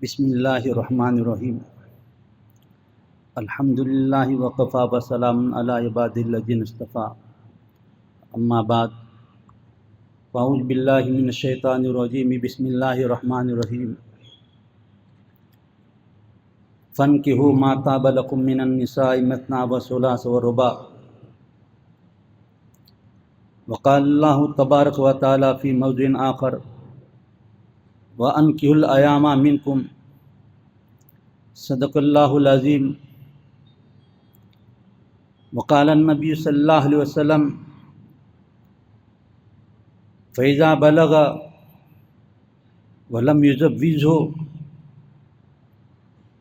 بسم اللہ الرحمن الرحیم الحمدللہ وقفا وسلام علی عباد الذین اصطفیٰ اما بعد فاعوذ باللہ من الشیطان الرجیم بسم اللہ الرحمن الرحیم فانکحوا ما طاب لکم من النساء مثنی وثلاث ورباع وقال اللہ تبارک و تعالی فی موضع آخر وَأَنْكِحُوا الْأَيَامَ مِنْكُمْ صدق اللہ العظیم وقال النبی صلی اللہ علیہ وسلم فَإِذَا بَلَغَ وَلَمْ يُزَوِّجْهُ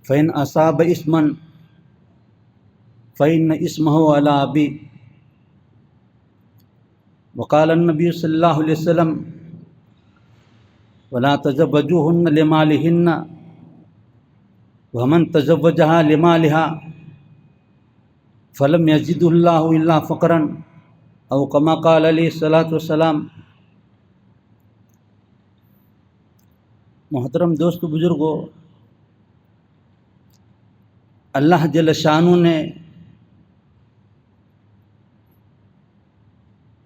فَإِنْ أَصَابَ إِثْمًا فَإِنَّ إِثْمَهُ عَلَى أَبِيهِ وقال النبی صلی اللہ علیہ وسلم وَلَا تَزَوَّجُوهُنَّ لِمَالِهِنَّ وَمَنْ تَزَوَّجَهَا لِمَالِهَا فَلَمْ يَزِدْهُ اللَّهُ إِلَّا فَقْرًا أو كما قال علیہ الصلاۃ والسلام۔ محترم دوست بزرگوں، اللہ جل شانہ نے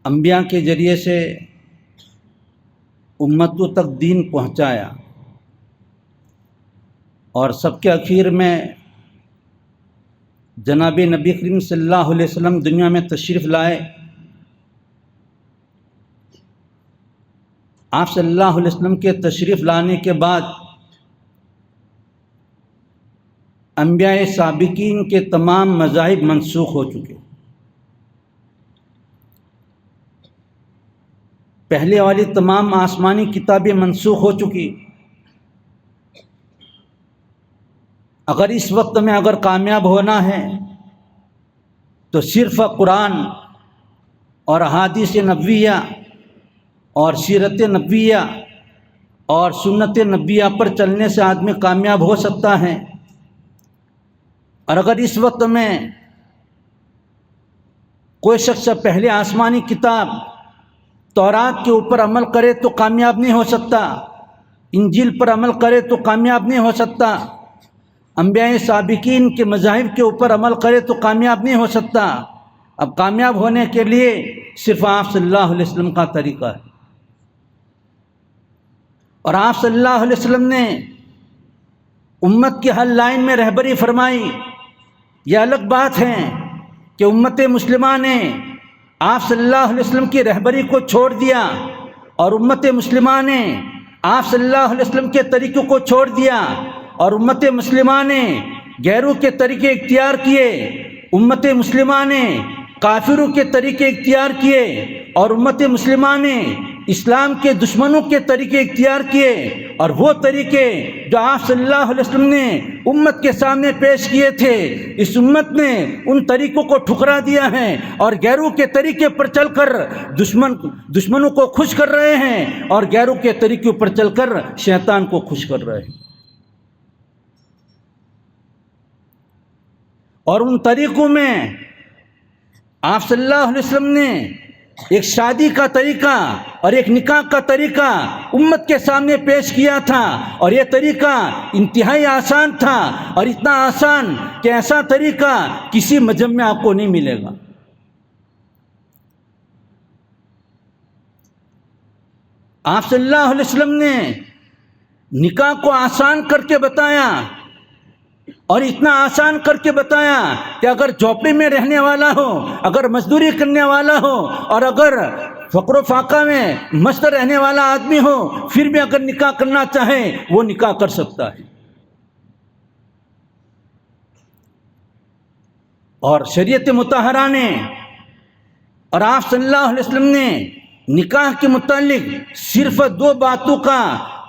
انبیاء کے ذریعے سے امتوں تک دین پہنچایا، اور سب کے اخیر میں جناب نبی کریم صلی اللہ علیہ وسلم دنیا میں تشریف لائے۔ آپ صلی اللہ علیہ وسلم کے تشریف لانے کے بعد انبیاء سابقین کے تمام مذاہب منسوخ ہو چکے۔ پہلے والی تمام آسمانی کتابیں منسوخ ہو چکی۔ اگر اس وقت میں کامیاب ہونا ہے تو صرف قرآن اور احادیث نبویہ اور سیرت نبویہ اور سنت نبویہ پر چلنے سے آدمی کامیاب ہو سکتا ہے۔ اور اگر اس وقت میں کوئی شخص پہلے آسمانی کتاب تورات کے اوپر عمل کرے تو کامیاب نہیں ہو سکتا، انجیل پر عمل کرے تو کامیاب نہیں ہو سکتا، انبیاء سابقین کے مذاہب کے اوپر عمل کرے تو کامیاب نہیں ہو سکتا۔ اب کامیاب ہونے کے لیے صرف آپ صلی اللہ علیہ وسلم کا طریقہ ہے، اور آپ صلی اللہ علیہ وسلم نے امت کی ہر لائن میں رہبری فرمائی۔ یہ الگ بات ہے کہ امت مسلمہ نے آپ صلی اللہ علیہ وسلم کی رہبری کو چھوڑ دیا، اور امت مسلمہ نے آپ صلی اللہ علیہ وسلم کے طریقوں کو چھوڑ دیا، اور امت مسلمہ نے غیروں کے طریقے اختیار کیے، امت مسلمہ نے کافروں کے طریقے اختیار کیے، اور امت مسلمہ نے اسلام کے دشمنوں کے طریقے اختیار کیے، اور وہ طریقے جو آپ صلی اللہ علیہ وسلم نے امت کے سامنے پیش کیے تھے، اس امت نے ان طریقوں کو ٹھکرا دیا ہے، اور غیروں کے طریقے پر چل کر دشمنوں کو خوش کر رہے ہیں، اور غیروں کے طریقوں پر چل کر شیطان کو خوش کر رہے ہیں۔ اور ان طریقوں میں آپ صلی اللہ علیہ وسلم نے ایک شادی کا طریقہ اور ایک نکاح کا طریقہ امت کے سامنے پیش کیا تھا، اور یہ طریقہ انتہائی آسان تھا، اور اتنا آسان کہ ایسا طریقہ کسی مذہب میں آپ کو نہیں ملے گا۔ آپ صلی اللہ علیہ وسلم نے نکاح کو آسان کر کے بتایا، اور اتنا آسان کر کے بتایا کہ اگر جھوپڑی میں رہنے والا ہو، اگر مزدوری کرنے والا ہو، اور اگر فقر و فاقہ میں مست رہنے والا آدمی ہو، پھر بھی اگر نکاح کرنا چاہے وہ نکاح کر سکتا ہے۔ اور شریعت مطہرہ نے اور آپ صلی اللہ علیہ وسلم نے نکاح کے متعلق صرف دو باتوں کا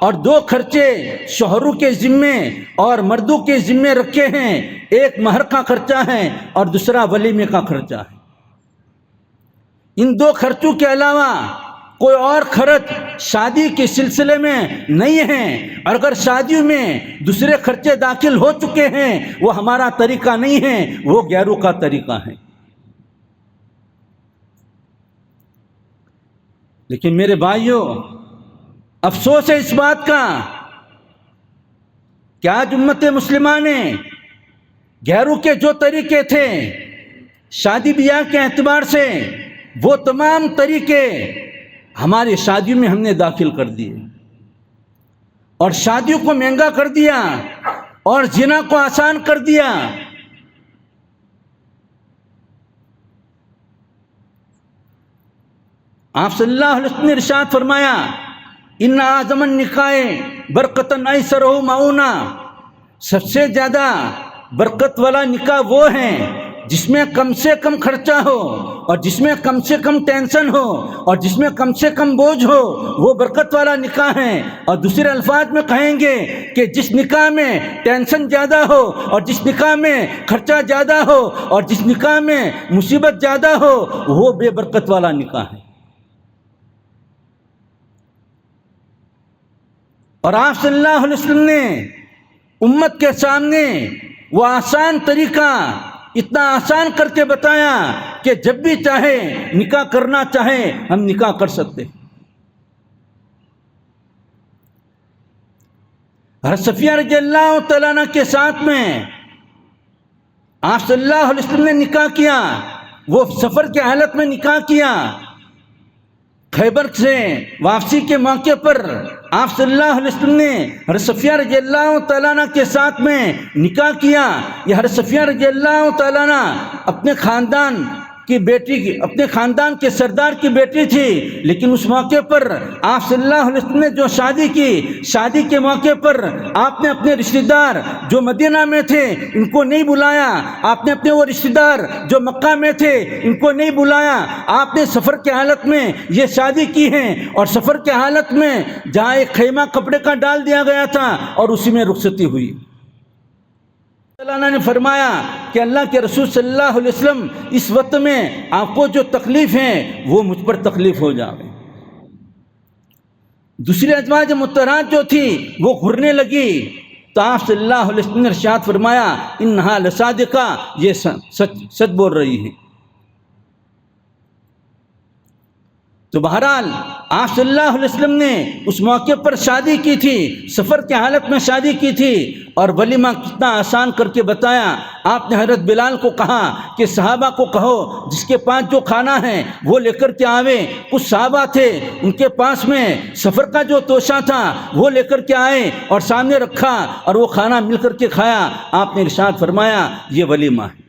اور دو خرچے شوہروں کے ذمے اور مردوں کے ذمے رکھے ہیں، ایک مہر کا خرچہ ہے اور دوسرا ولیمے کا خرچہ ہے۔ ان دو خرچوں کے علاوہ کوئی اور خرچ شادی کے سلسلے میں نہیں ہے، اور اگر شادیوں میں دوسرے خرچے داخل ہو چکے ہیں وہ ہمارا طریقہ نہیں ہے، وہ غیروں کا طریقہ ہے۔ لیکن میرے بھائیوں، افسوس ہے اس بات کا کہ آج امت مسلمہ نے غیروں کے جو طریقے تھے شادی بیاہ کے اعتبار سے، وہ تمام طریقے ہماری شادیوں میں ہم نے داخل کر دیے اور شادیوں کو مہنگا کر دیا اور زنا کو آسان کر دیا۔ آپ صلی اللہ علیہ وسلم نے ارشاد فرمایا ان اعظم النکاح برکتاً ایسرہ معونہ، سب سے زیادہ برکت والا نکاح وہ ہے جس میں کم سے کم خرچہ ہو اور جس میں کم سے کم ٹینشن ہو اور جس میں کم سے کم بوجھ ہو، وہ برکت والا نکاح ہے۔ اور دوسرے الفاظ میں کہیں گے کہ جس نکاح میں ٹینشن زیادہ ہو اور جس نکاح میں خرچہ زیادہ ہو اور جس نکاح میں مصیبت زیادہ ہو، وہ بے برکت والا نکاح ہے۔ اور آپ صلی اللہ علیہ وسلم نے امت کے سامنے وہ آسان طریقہ اتنا آسان کر کے بتایا کہ جب بھی چاہے نکاح کرنا چاہے ہم نکاح کر سکتے۔ حضرت صفیہ رضی اللہ تعالیٰ عنہ کے ساتھ میں آپ صلی اللہ علیہ وسلم نے نکاح کیا، وہ سفر کے حالت میں نکاح کیا۔ خیبر سے واپسی کے موقع پر آپ صلی اللہ علیہ وسلم نے حضرت صفیہ رضی اللہ تعالیٰ عنہ کے ساتھ میں نکاح کیا۔ یہ حضرت صفیہ رضی اللہ تعالیٰ عنہ اپنے خاندان کی بیٹی کی، اپنے خاندان کے سردار کی بیٹی تھی، لیکن اس موقع پر آپ صلی اللہ علیہ وسلم نے جو شادی کی، شادی کے موقع پر آپ نے اپنے رشتہ دار جو مدینہ میں تھے ان کو نہیں بلایا، آپ نے اپنے وہ رشتہ دار جو مکہ میں تھے ان کو نہیں بلایا، آپ نے سفر کے حالت میں یہ شادی کی ہے اور سفر کے حالت میں جہاں ایک خیمہ کپڑے کا ڈال دیا گیا تھا اور اسی میں رخصتی ہوئی۔ اللہ نے فرمایا کہ اللہ کے رسول صلی اللہ علیہ وسلم اس وقت میں آپ کو جو تکلیف ہے وہ مجھ پر تکلیف ہو جائے۔ دوسری ازواج مطہرات جو تھی وہ گھرنے لگی تو آپ صلی اللہ علیہ وسلم نے ارشاد فرمایا انہا لصادقہ، یہ سچ بول رہی ہیں۔ تو بہرحال آپ صلی اللہ علیہ وسلم نے اس موقع پر شادی کی تھی، سفر کے حالت میں شادی کی تھی اور ولیمہ کتنا آسان کر کے بتایا۔ آپ نے حضرت بلال کو کہا کہ صحابہ کو کہو جس کے پاس جو کھانا ہے وہ لے کر کے آوے۔ کچھ صحابہ تھے ان کے پاس میں سفر کا جو توشہ تھا وہ لے کر کے آئے اور سامنے رکھا اور وہ کھانا مل کر کے کھایا۔ آپ نے ارشاد فرمایا یہ ولیمہ ہے۔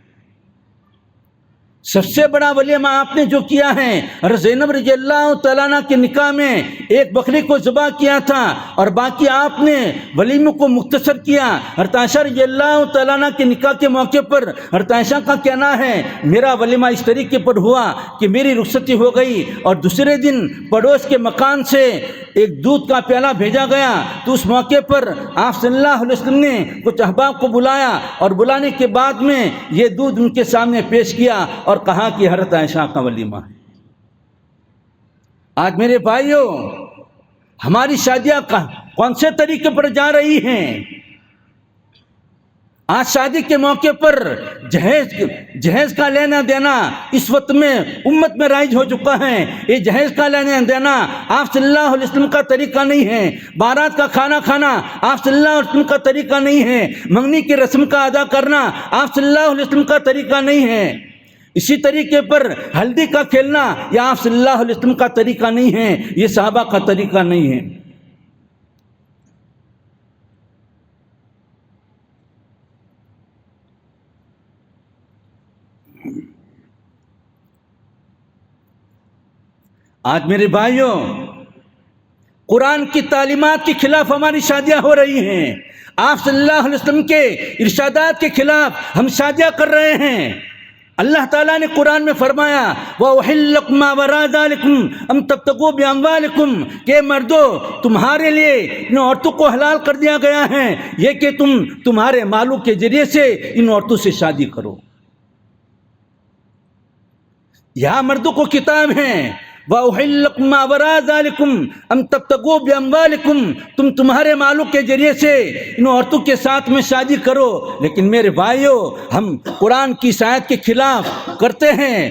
سب سے بڑا ولیمہ آپ نے جو کیا ہے، حضرت زینب رضی اللہ تعالیٰ عنہ کے نکاح میں ایک بکری کو ذبح کیا تھا اور باقی آپ نے ولیمے کو مختصر کیا۔ حضرت عائشہ رضی اللہ تعالیٰ عنہ کے نکاح کے موقع پر حضرت عائشہ کا کہنا ہے میرا ولیمہ اس طریقے پر ہوا کہ میری رخصتی ہو گئی اور دوسرے دن پڑوس کے مکان سے ایک دودھ کا پیالہ بھیجا گیا تو اس موقع پر آپ صلی اللہ علیہ وسلم نے کچھ احباب کو بلایا اور بلانے کے بعد میں یہ دودھ ان کے سامنے پیش کیا اور کہا کہ حضرت عائشہ کا ولیمہ ہے۔ آج میرے بھائیوں ہماری شادیاں کون سے طریقے پر جا رہی ہیں؟ آج شادی کے موقع پر جہیز کا لینا دینا اس وقت میں امت میں رائج ہو چکا ہے۔ یہ جہیز کا لینا دینا آپ صلی اللہ علیہ وسلم کا طریقہ نہیں ہے۔ بارات کا کھانا کھانا آپ صلی اللہ علیہ وسلم کا طریقہ نہیں ہے۔ منگنی کی رسم کا ادا کرنا آپ صلی اللہ علیہ وسلم کا طریقہ نہیں ہے۔ اسی طریقے پر ہلدی کا کھیلنا یہ آپ صلی اللہ علیہ وسلم کا طریقہ نہیں ہے، یہ صحابہ کا طریقہ نہیں ہے۔ آج میرے بھائیوں قرآن کی تعلیمات کے خلاف ہماری شادیاں ہو رہی ہیں، آپ صلی اللہ علیہ وسلم کے ارشادات کے خلاف ہم شادیاں کر رہے ہیں۔ اللہ تعالیٰ نے قرآن میں فرمایا وَأُحِلَّ لَكُم مَّا وَرَاءَ ذَلِكُمْ أَن تَبْتَغُوا بِأَمْوَالِكُمْ کہ مردو تمہارے لیے ان عورتوں کو حلال کر دیا گیا ہے یہ کہ تم تمہارے مالوں کے ذریعے سے ان عورتوں سے شادی کرو۔ یہاں مردوں کو کتاب ہے وَأُحِلَّ لَكُم مَّا وَرَاءَ ذَلِكُمْ أَن تَبْتَغُوا بِأَمْوَالِكُمْ تمہارے مالوں کے ذریعے سے ان عورتوں کے ساتھ میں شادی کرو۔ لیکن میرے بھائیوں ہم قرآن کی آیت کے خلاف کرتے ہیں،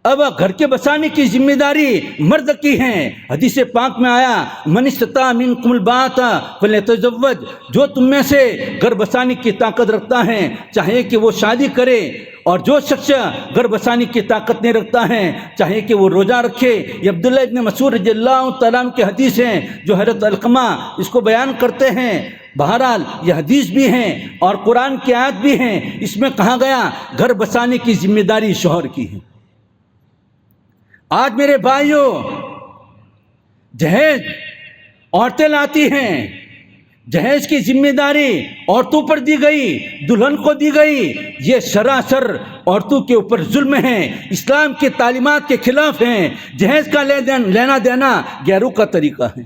اب گھر کے بسانے کی ذمہ داری مرد کی ہے۔ حدیث پاک میں آیا من استطاع منکم الباۃ فلیتزوج، جو تم میں سے گھر بسانے کی طاقت رکھتا ہے چاہے کہ وہ شادی کرے، اور جو شخص گھر بسانے کی طاقت نہیں رکھتا ہے چاہے کہ وہ روزہ رکھے۔ یہ عبداللہ ابن مسعود رضی اللہ تعالیٰ عنہ کی حدیث ہیں جو حضرت علقمہ اس کو بیان کرتے ہیں۔ بہرحال یہ حدیث بھی ہیں اور قرآن کی آیت بھی ہیں، اس میں کہا گیا گھر بسانے کی ذمہ داری شوہر کی ہے۔ آج میرے بھائیوں جہیز عورتیں لاتی ہیں، جہیز کی ذمہ داری عورتوں پر دی گئی، دلہن کو دی گئی، یہ سراسر عورتوں کے اوپر ظلم ہے، اسلام کی تعلیمات کے خلاف ہیں۔ جہیز کا لینا دینا غیروں کا طریقہ ہے۔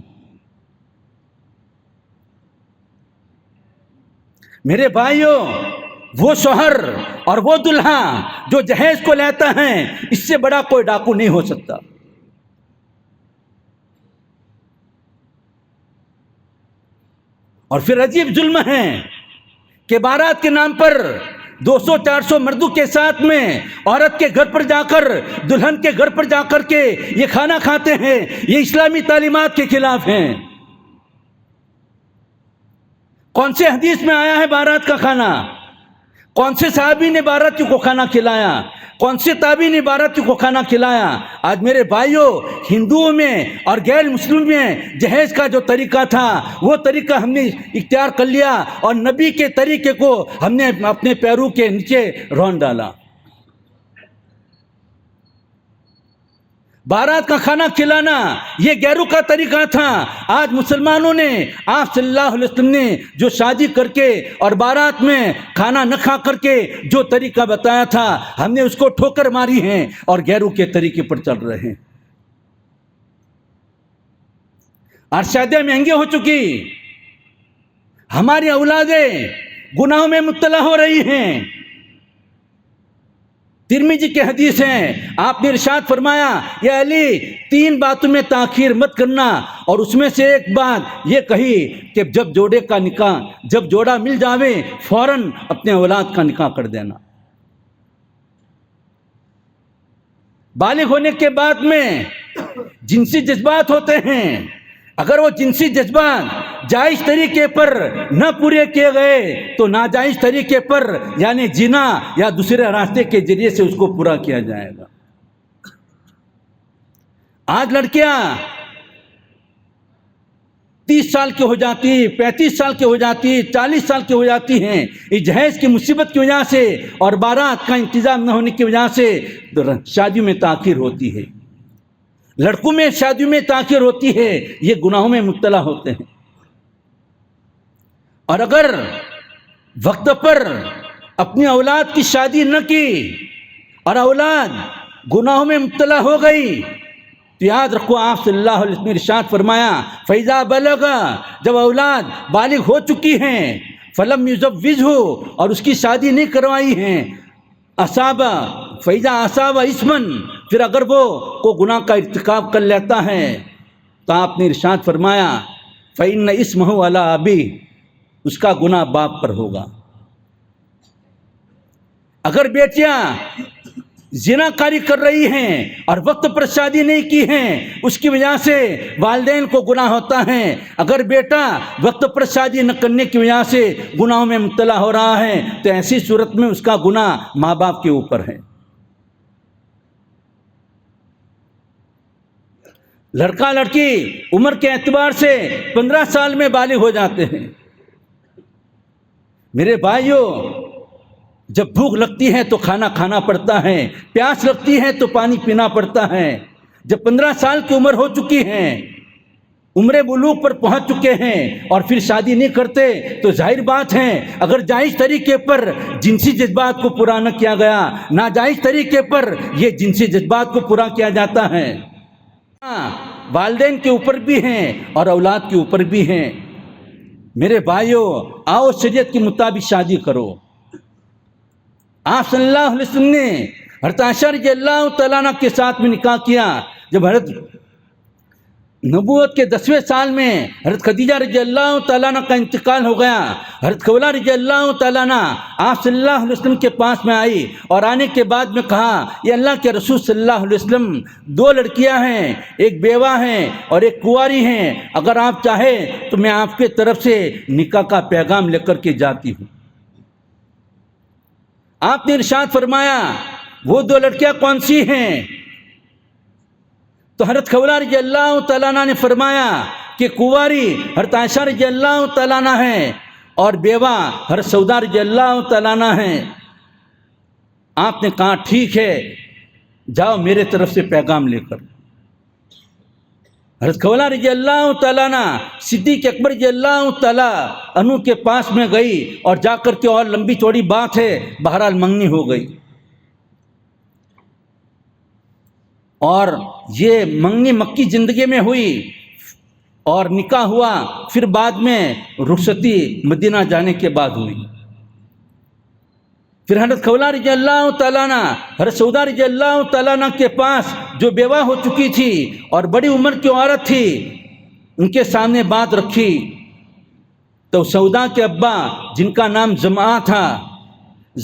میرے بھائیوں وہ شوہر اور وہ دلہا جو جہیز کو لیتا ہے اس سے بڑا کوئی ڈاکو نہیں ہو سکتا۔ اور پھر عجیب ظلم ہے کہ بارات کے نام پر 200-400 مردوں کے ساتھ میں عورت کے گھر پر جا کر، دلہن کے گھر پر جا کر کے یہ کھانا کھاتے ہیں، یہ اسلامی تعلیمات کے خلاف ہیں۔ کون سے حدیث میں آیا ہے بارات کا کھانا؟ کون سے صحابی نے باراتی کو کھانا کھلایا؟ کون سے تابعی نے باراتی کو کھانا کھلایا؟ آج میرے بھائیوں ہندوؤں میں اور غیر مسلم میں جہیز کا جو طریقہ تھا وہ طریقہ ہم نے اختیار کر لیا اور نبی کے طریقے کو ہم نے اپنے پیروں کے نیچے رون ڈالا۔ بارات کا کھانا کھلانا یہ غیروں کا طریقہ تھا۔ آج مسلمانوں نے آپ صلی اللہ علیہ وسلم نے جو شادی کر کے اور بارات میں کھانا نہ کھا کر کے جو طریقہ بتایا تھا ہم نے اس کو ٹھوکر ماری ہے اور غیروں کے طریقے پر چل رہے ہیں۔ اور شادیاں مہنگی ہو چکی، ہماری اولادیں گناہوں میں مبتلا ہو رہی ہیں۔ ترمذی کی حدیث ہے، آپ نے ارشاد فرمایا یا علی 3 باتوں میں تاخیر مت کرنا، اور اس میں سے ایک بات یہ کہی کہ جب جوڑا مل جاوے فوراً اپنے اولاد کا نکاح کر دینا۔ بالغ ہونے کے بعد میں جنسی جذبات ہوتے ہیں، اگر وہ جنسی جذبات جائز طریقے پر نہ پورے کیے گئے تو ناجائز طریقے پر یعنی زنا یا دوسرے راستے کے ذریعے سے اس کو پورا کیا جائے گا۔ آج لڑکیاں 30 سال کی ہو جاتی، 35 سال کی ہو جاتی، 40 سال کی ہو جاتی ہیں، اس جہیز کی مصیبت کی وجہ سے اور بارات کا انتظام نہ ہونے کی وجہ سے شادیوں میں تاخیر ہوتی ہے۔ لڑکوں میں شادیوں میں تاخیر ہوتی ہے، یہ گناہوں میں مبتلا ہوتے ہیں۔ اور اگر وقت پر اپنی اولاد کی شادی نہ کی اور اولاد گناہوں میں مبتلا ہو گئی تو یاد رکھو آپ صلی اللہ علیہ وسلم نے ارشاد فرمایا فَإِذَا بَلَغَ، جب اولاد بالغ ہو چکی ہیں، فَلَمْ يُزَوِّجْهُ، اور اس کی شادی نہیں کروائی ہیں، اصابہ فَإِذَا أَصَابَ إِثْمًا، پھر اگر وہ کو گناہ کا ارتکاب کر لیتا ہے تو آپ نے ارشاد فرمایا فَإِنَّ إِثْمَهُ عَلَىٰ أَبِيهِ، اس کا گناہ باپ پر ہوگا۔ اگر بیٹیاں زنا کاری کر رہی ہیں اور وقت پر شادی نہیں کی ہیں اس کی وجہ سے والدین کو گناہ ہوتا ہے، اگر بیٹا وقت پر شادی نہ کرنے کی وجہ سے گناہوں میں مبتلا ہو رہا ہے تو ایسی صورت میں اس کا گناہ ماں باپ کے اوپر ہے۔ لڑکا لڑکی عمر کے اعتبار سے 15 سال میں بالغ ہو جاتے ہیں۔ میرے بھائیوں جب بھوک لگتی ہے تو کھانا کھانا پڑتا ہے، پیاس لگتی ہے تو پانی پینا پڑتا ہے۔ جب 15 سال کی عمر ہو چکی ہے، عمر بلوغ پر پہنچ چکے ہیں اور پھر شادی نہیں کرتے تو ظاہر بات ہے اگر جائز طریقے پر جنسی جذبات کو پورا نہ کیا گیا، ناجائز طریقے پر یہ جنسی جذبات کو پورا کیا جاتا ہے، والدین کے اوپر بھی ہیں اور اولاد کے اوپر بھی ہیں۔ میرے بھائیوں آؤ شریعت کے مطابق شادی کرو۔ آپ صلی اللہ علیہ وسلم نے حضرت عائشہ رضی اللہ تعالیٰ عنہ کے ساتھ میں نکاح کیا۔ جب حضرت نبوت کے 10ویں سال میں حضرت خدیجہ رضی اللہ تعالیٰ عنہ کا انتقال ہو گیا. حضرت خولا رضی اللہ تعالیٰ عنہ آپ صلی اللہ علیہ وسلم کے پاس میں آئی اور آنے کے بعد میں کہا یہ اللہ کے رسول صلی اللہ علیہ وسلم 2 لڑکیاں ہیں، ایک بیوہ ہیں اور ایک کنواری ہیں، اگر آپ چاہیں تو میں آپ کے طرف سے نکاح کا پیغام لے کر کے جاتی ہوں. آپ نے ارشاد فرمایا وہ 2 لڑکیاں کون سی ہیں؟ تو حضرت خولا رضی اللہ تعالیٰ عنہ نے فرمایا کہ کنواری حضرت عائشہ رضی اللہ تعالیٰ عنہ ہیں اور بیوہ حضرت سودا رضی اللہ تعالیٰ عنہ ہیں. آپ نے کہا ٹھیک ہے، جاؤ میرے طرف سے پیغام لے کر. حضرت خولا رضی اللہ تعالیٰ عنہ صدیق اکبر رضی اللہ تعالیٰ عنہ کے پاس میں گئی اور جا کر کے، اور لمبی چوڑی بات ہے، بہرحال منگنی ہو گئی. اور یہ منگنی مکی زندگی میں ہوئی اور نکاح ہوا، پھر بعد میں رخصتی مدینہ جانے کے بعد ہوئی. پھر حضرت خولا رضی اللہ تعالیٰ عنہ حضرت سودا رضی اللہ تعالیٰ عنہ کے پاس جو بیوہ ہو چکی تھی اور بڑی عمر کی عورت تھی، ان کے سامنے بات رکھی تو سودا کے ابا جن کا نام زمعہ تھا،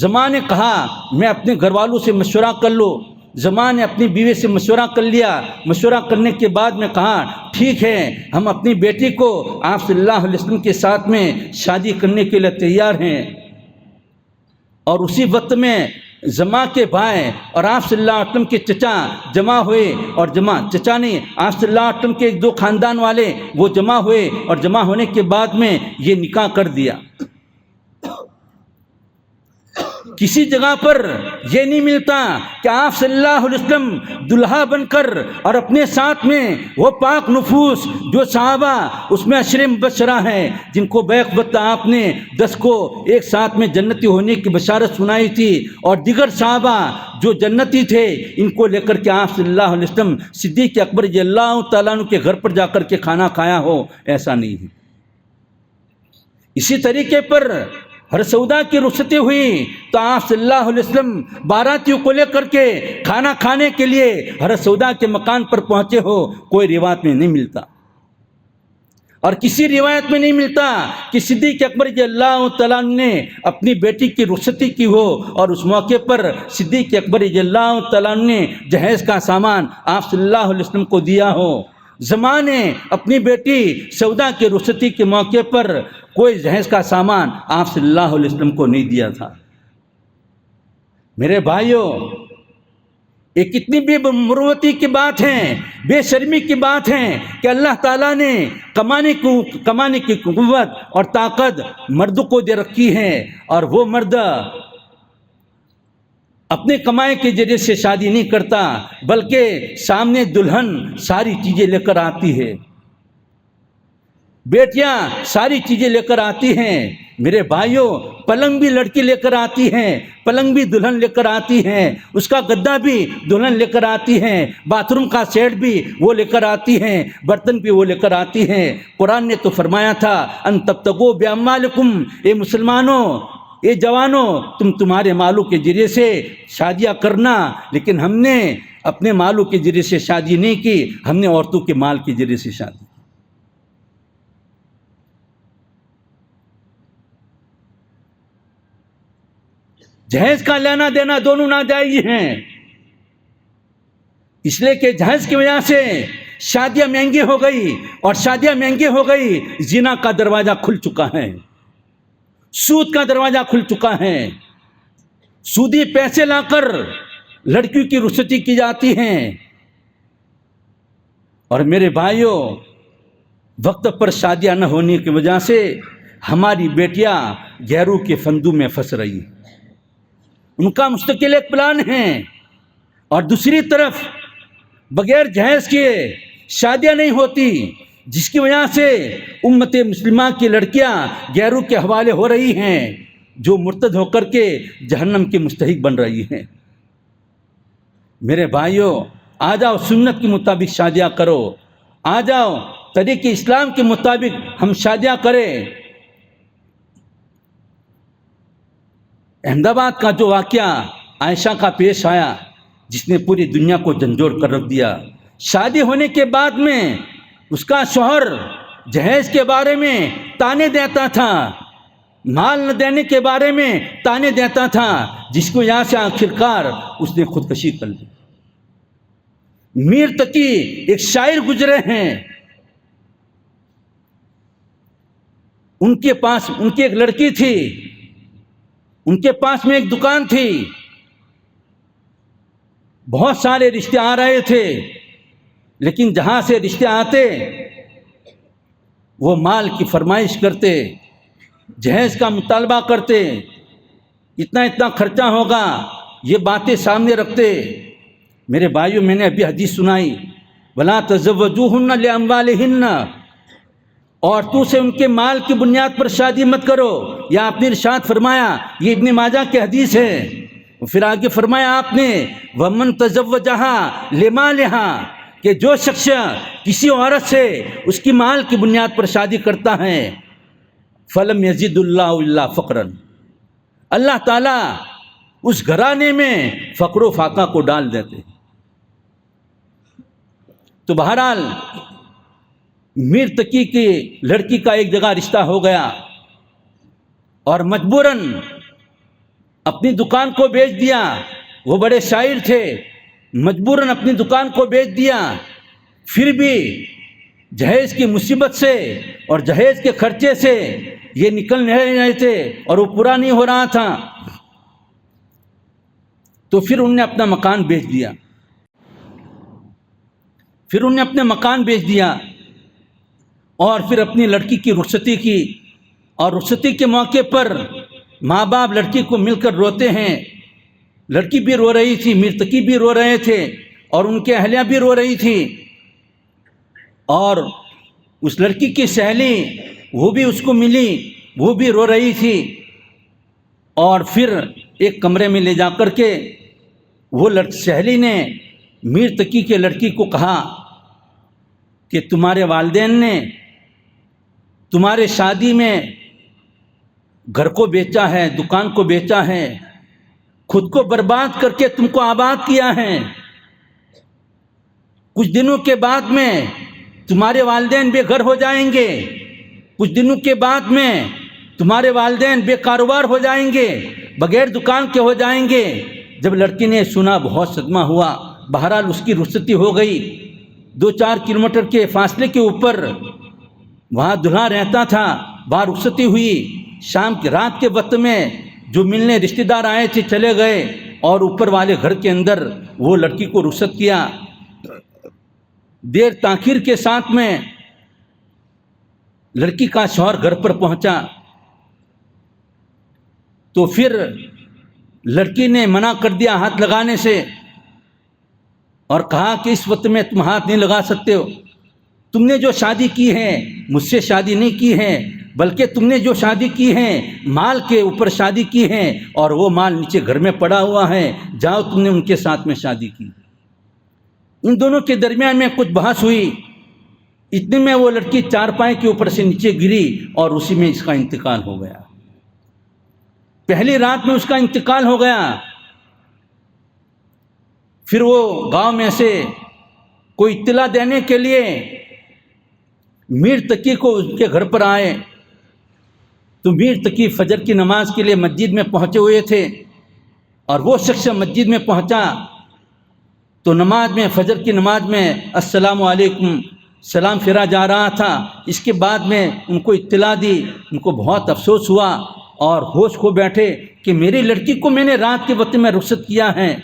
زمعہ نے کہا میں اپنے گھر والوں سے مشورہ کر لوں. زمعہ نے اپنی بیوی سے مشورہ کر لیا. مشورہ کرنے کے بعد میں کہا ٹھیک ہے، ہم اپنی بیٹی کو آپ صلی اللہ علیہ وسلم کے ساتھ میں شادی کرنے کے لیے تیار ہیں. اور اسی وقت میں زمعہ کے بھائی اور آپ صلی اللہ علیہ وسلم کے چچا جمع ہوئے، اور چچا نہیں، آپ صلی اللہ علیہ وسلم کے 2 خاندان والے وہ جمع ہوئے، اور جمع ہونے کے بعد میں یہ نکاح کر دیا. کسی جگہ پر یہ نہیں ملتا کہ آپ صلی اللہ علیہ وسلم دلہا بن کر اور اپنے ساتھ میں وہ پاک نفوس جو صحابہ اس میں 10 مبشرہ ہیں جن کو بیک وقت آپ نے 10 کو ایک ساتھ میں جنتی ہونے کی بشارت سنائی تھی، اور دیگر صحابہ جو جنتی تھے ان کو لے کر کے آپ صلی اللہ علیہ وسلم صدیق اکبر رضی اللہ تعالیٰ عنہ کے گھر پر جا کر کے کھانا کھایا ہو، ایسا نہیں ہے. اسی طریقے پر حضرت سودا کی رخصتی ہوئی تو آپ صلی اللہ علیہ وسلم باراتیوں کو لے کر کے کھانا کھانے کے لیے حضرت سودا کے مکان پر پہنچے ہو، کوئی روایت میں نہیں ملتا. اور کسی روایت میں نہیں ملتا کہ صدیق اکبر رضی اللہ تعالیٰ نے اپنی بیٹی کی رخصتی کی ہو اور اس موقع پر صدیق اکبر رضی اللہ تعالیٰ نے جہیز کا سامان آپ صلی اللہ علیہ وسلم کو دیا ہو. زمعہ نے اپنی بیٹی سودا کی رخصتی کے موقع پر کوئی جہیز کا سامان آپ صلی اللہ علیہ وسلم کو نہیں دیا تھا. میرے بھائیوں، یہ کتنی بے مروتی کی بات ہے، بے شرمی کی بات ہے کہ اللہ تعالیٰ نے کمانے کی قوت اور طاقت مرد کو دے رکھی ہے، اور وہ مرد اپنے کمائی کے ذریعے سے شادی نہیں کرتا، بلکہ سامنے دلہن ساری چیزیں لے کر آتی ہے، بیٹیاں ساری چیزیں لے کر آتی ہیں. میرے بھائیوں، پلنگ بھی لڑکی لے کر آتی ہیں، پلنگ بھی دلہن لے کر آتی ہیں، اس کا گدا بھی دلہن لے کر آتی ہیں، باتھ روم کا سیٹ بھی وہ لے کر آتی ہیں، برتن بھی وہ لے کر آتی ہیں. قرآن نے تو فرمایا تھا ان تبتغوا باموالکم، اے مسلمانوں، اے جوانوں، تمہارے مالوں کے ذریعے سے شادیاں کرنا. لیکن ہم نے اپنے مالوں کے ذریعے سے شادی نہیں کی، ہم نے عورتوں کے مال کے ذریعے سے شادی. جہیز کا لینا دینا دونوں ناجائز ہیں، اس لیے کہ جہیز کی وجہ سے شادیاں مہنگی ہو گئی، اور شادیاں مہنگی ہو گئی، زنا کا دروازہ کھل چکا ہے، سود کا دروازہ کھل چکا ہے. سودی پیسے لا کر لڑکیوں کی رخصتی کی جاتی ہیں. اور میرے بھائیوں، وقت پر شادیاں نہ ہونے کی وجہ سے ہماری بیٹیاں غیروں کے فندوں میں پھنس رہی ہیں. ان کا مستقل ایک پلان ہے، اور دوسری طرف بغیر جہیز کے شادیاں نہیں ہوتی، جس کی وجہ سے امت مسلمہ کی لڑکیاں غیروں کے حوالے ہو رہی ہیں، جو مرتد ہو کر کے جہنم کی مستحق بن رہی ہیں. میرے بھائیوں، آ جاؤ سنت کے مطابق شادیاں کرو، آ جاؤ طریق اسلام کے مطابق ہم شادیاں کریں. احمد آباد کا جو واقعہ عائشہ کا پیش آیا، جس نے پوری دنیا کو جھنجھوڑ کر رکھ دیا، شادی ہونے کے بعد میں اس کا شوہر جہیز کے بارے میں تانے دیتا تھا، مال نہ دینے کے بارے میں تانے دیتا تھا، جس کو یہاں سے آخرکار اس نے خودکشی کر لی۔ میر تقی ایک شاعر گزرے ہیں، ان کے پاس ان کی ایک لڑکی تھی، ان کے پاس میں ایک دکان تھی، بہت سارے رشتے آ رہے تھے، لیکن جہاں سے رشتے آتے وہ مال کی فرمائش کرتے، جہیز کا مطالبہ کرتے، اتنا اتنا خرچہ ہوگا، یہ باتیں سامنے رکھتے۔ میرے بھائیوں، میں نے ابھی حدیث سنائی، وَلَا تَزَوَّجُوهُنَّ لِأَمْوَالِهِنَّ، عورتوں سے ان کے مال کی بنیاد پر شادی مت کرو، یا آپ نے ارشاد فرمایا، یہ ابن ماجہ کی حدیث ہے۔ پھر آگے فرمایا آپ نے وَمَن تَزَوَّجَهَا لِمَالِهَا، کہ جو شخص کسی عورت سے اس کی مال کی بنیاد پر شادی کرتا ہے، فَلَمْ يَزِدُ اللَّهُ إِلَّا فَقْرًا، اللہ تعالیٰ اس گھرانے میں فقر و فاقہ کو ڈال دیتے۔ تو بہرحال میر تقی کی لڑکی کا ایک جگہ رشتہ ہو گیا، اور مجبوراً اپنی دکان کو بیچ دیا۔ وہ بڑے شاعر تھے، مجبوراً اپنی دکان کو بیچ دیا، پھر بھی جہیز کی مصیبت سے اور جہیز کے خرچے سے یہ نکل نہیں رہے تھے، اور وہ پورا نہیں ہو رہا تھا۔ تو پھر انہوں نے اپنا مکان بیچ دیا، اور پھر اپنی لڑکی کی رخصتی کی، اور رخصتی کے موقع پر ماں باپ لڑکی کو مل کر روتے ہیں۔ لڑکی بھی رو رہی تھی، میر تقی بھی رو رہے تھے، اور ان کے اہلیہ بھی رو رہی تھی، اور اس لڑکی کی سہیلی وہ بھی اس کو ملی، وہ بھی رو رہی تھی۔ اور پھر ایک کمرے میں لے جا کر کے وہ سہیلی نے میر تقی کے لڑکی کو کہا کہ تمہارے والدین نے تمہارے شادی میں گھر کو بیچا ہے، دکان کو بیچا ہے، خود کو برباد کر کے تم کو آباد کیا ہے۔ کچھ دنوں کے بعد میں تمہارے والدین بے گھر ہو جائیں گے، کچھ دنوں کے بعد میں تمہارے والدین بے کاروبار ہو جائیں گے، بغیر دکان کے ہو جائیں گے۔ جب لڑکی نے سنا بہت صدمہ ہوا۔ بہرحال اس کی رخصتی ہو گئی، 2-4 کلومیٹر کے فاصلے کے اوپر وہاں دلہا رہتا تھا، وہاں رخصتی ہوئی۔ شام کی رات کے وقت میں جو ملنے رشتہ دار آئے تھے چلے گئے، اور اوپر والے گھر کے اندر وہ لڑکی کو رخصت کیا۔ دیر تاخیر کے ساتھ میں لڑکی کا شوہر گھر پر پہنچا، تو پھر لڑکی نے منع کر دیا ہاتھ لگانے سے، اور کہا کہ اس وقت میں تم ہاتھ نہیں لگا سکتے ہو، تم نے جو شادی کی ہے مجھ سے شادی نہیں کی ہے، بلکہ تم نے جو شادی کی ہے مال کے اوپر شادی کی ہے، اور وہ مال نیچے گھر میں پڑا ہوا ہے، جاؤ تم نے ان کے ساتھ میں شادی کی۔ ان دونوں کے درمیان میں کچھ بحث ہوئی، اتنے میں وہ لڑکی چارپائی کے اوپر سے نیچے گری، اور اسی میں اس کا انتقال ہو گیا۔ پہلی رات میں اس کا انتقال ہو گیا۔ پھر وہ گاؤں میں سے کوئی اطلاع دینے کے لیے میر تقی کو اس کے گھر پر آئے، تو میر تقی فجر کی نماز کے لیے مسجد میں پہنچے ہوئے تھے، اور وہ شخص مسجد میں پہنچا تو نماز میں، فجر کی نماز میں السلام علیکم سلام پھیرا جا رہا تھا۔ اس کے بعد میں ان کو اطلاع دی، ان کو بہت افسوس ہوا، اور ہوش کھو بیٹھے کہ میری لڑکی کو میں نے رات کے وقت میں رخصت کیا ہے،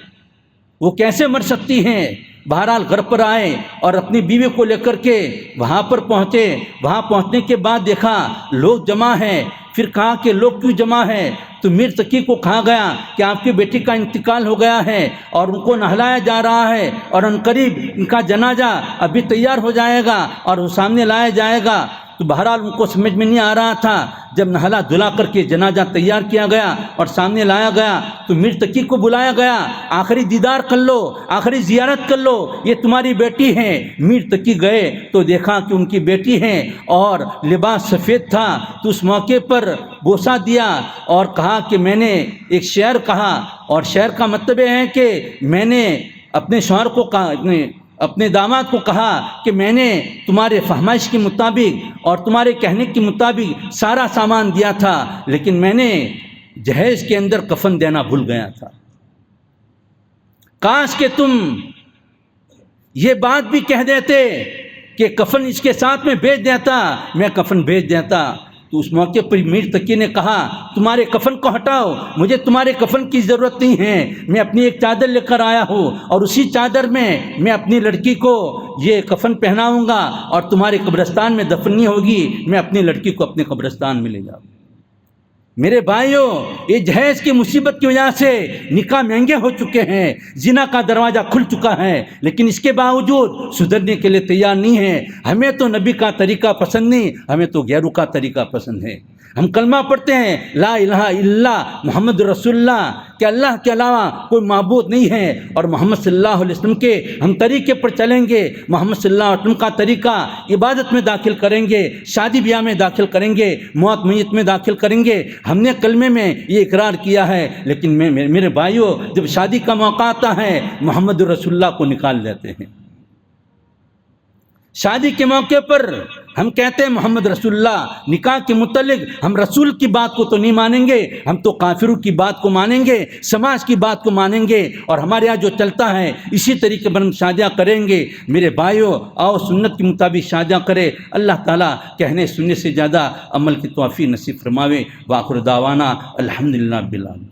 وہ کیسے مر سکتی ہیں۔ بہرحال گھر پر آئے اور اپنی بیوی کو لے کر کے وہاں پر پہنچے۔ وہاں پہنچنے کے بعد دیکھا لوگ جمع ہیں، پھر کہا کہ لوگ کیوں جمع ہیں؟ تو میر تقی کو کہا گیا کہ آپ کی بیٹی کا انتقال ہو گیا ہے، اور ان کو نہلایا جا رہا ہے، اور عنقریب ان کا جنازہ ابھی تیار ہو جائے گا اور وہ سامنے لایا جائے گا۔ تو بہرحال ان کو سمجھ میں نہیں آ رہا تھا۔ جب نہلا دھلا کر کے جنازہ تیار کیا گیا اور سامنے لایا گیا، تو میر تقی کو بلایا گیا، آخری دیدار کر لو، آخری زیارت کر لو، یہ تمہاری بیٹی ہے۔ میر تقی گئے تو دیکھا کہ ان کی بیٹی ہے، اور لباس سفید تھا۔ تو اس موقع پر بوسہ دیا اور کہا کہ میں نے ایک شعر کہا، اور شعر کا مطلب یہ ہے کہ میں نے اپنے شوہر کو کہا، اپنے داماد کو کہا کہ میں نے تمہارے فہمائش کے مطابق اور تمہارے کہنے کے مطابق سارا سامان دیا تھا، لیکن میں نے جہیز کے اندر کفن دینا بھول گیا تھا۔ کاش کہ تم یہ بات بھی کہہ دیتے کہ کفن اس کے ساتھ میں بھیج دیتا، میں کفن بھیج دیتا۔ تو اس موقع پر میر تقی نے کہا تمہارے کفن کو ہٹاؤ، مجھے تمہارے کفن کی ضرورت نہیں ہے، میں اپنی ایک چادر لے کر آیا ہوں اور اسی چادر میں اپنی لڑکی کو یہ کفن پہناؤں گا اور تمہارے قبرستان میں دفن نہیں ہوگی، میں اپنی لڑکی کو اپنے قبرستان میں لے جاؤں۔ میرے بھائیوں، یہ جہیز کی مصیبت کی وجہ سے نکاح مہنگے ہو چکے ہیں، زنا کا دروازہ کھل چکا ہے، لیکن اس کے باوجود سدھرنے کے لیے تیار نہیں ہے۔ ہمیں تو نبی کا طریقہ پسند نہیں، ہمیں تو غیروں کا طریقہ پسند ہے۔ ہم کلمہ پڑھتے ہیں لا الہ الا اللہ محمد رسول اللہ، کہ اللہ کے علاوہ کوئی معبود نہیں ہے، اور محمد صلی اللہ علیہ وسلم کے ہم طریقے پر چلیں گے، محمد صلی اللہ علیہ وسلم کا طریقہ عبادت میں داخل کریں گے، شادی بیاہ میں داخل کریں گے، موت میت میں داخل کریں گے۔ ہم نے کلمے میں یہ اقرار کیا ہے، لیکن میرے بھائیوں، جب شادی کا موقع آتا ہے محمد رسول اللہ کو نکال دیتے ہیں۔ شادی کے موقع پر ہم کہتے ہیں محمد رسول اللہ، نکاح کے متعلق ہم رسول کی بات کو تو نہیں مانیں گے، ہم تو کافروں کی بات کو مانیں گے، سماج کی بات کو مانیں گے، اور ہمارے یہاں جو چلتا ہے اسی طریقے پر ہم شادیاں کریں گے۔ میرے بھائیوں، آؤ سنت کے مطابق شادیاں کرے۔ اللہ تعالیٰ کہنے سننے سے زیادہ عمل کی توفیق نصیب فرماوے۔ وآخر دعوانا الحمدللہ رب العالمین۔